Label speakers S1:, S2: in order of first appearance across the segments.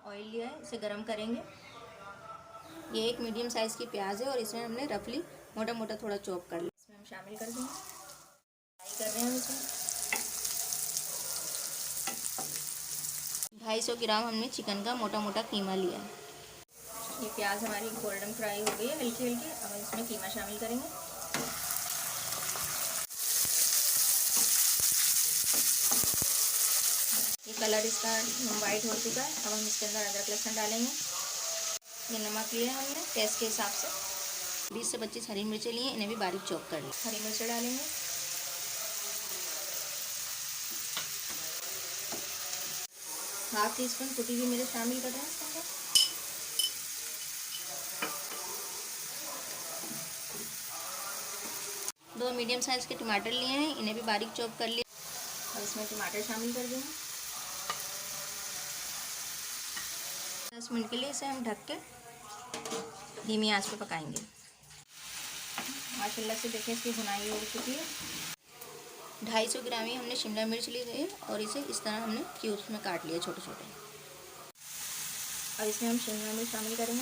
S1: Oil लिया है, इसे गरम करेंगे। ये एक मीडियम साइज़ की प्याज है और इसमें हमने रफली मोटा मोटा थोड़ा चॉप कर लिया। इसमें हम शामिल कर देंगे, फ्राई कर रहे हैं हम इसमें। 250 ग्राम हमने चिकन का मोटा मोटा कीमा लिया है। ये प्याज हमारी गोल्डन फ्राई हो गई है हल्की हल्की। अब हम इसमें कीमा शामिल करेंगे। ये कलर इसका वाइट हो चुका है। अब हम इसके अंदर अदरक लहसुन डालेंगे। ये नमक लिया है हमने टेस्ट के हिसाब से। 20 से 25 हरी मिर्चें लिए, इन्हें भी बारीक चॉप कर लिया। हरी मिर्चें डालेंगे, ½ टीस्पून कुटी हुई मिर्च शामिल कर रहे हैं इसके अंदर। दो मीडियम साइज़ के टमाटर लिए हैं, इन्हें भी बारीक चॉप कर लिया। अब इसमें टमाटर शामिल कर देंगे। 10 मिनट के लिए इसे हम ढक के धीमी आंच पे पकाएंगे। माशाल्लाह से देखिए इसकी भुनाई हो चुकी है। 250 ग्राम ही हमने शिमला मिर्च ली है और इसे इस तरह हमने क्यूब्स में काट लिया छोटे छोटे। अब इसमें हम शिमला मिर्च शामिल करेंगे।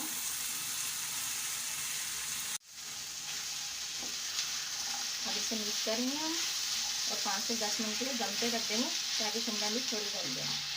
S1: अब इसे मिक्स करेंगे हम और 5 से 10 मिनट के लिए दम पे रख देंगे ताकि शिमला मिर्च थोड़ी गल जाए।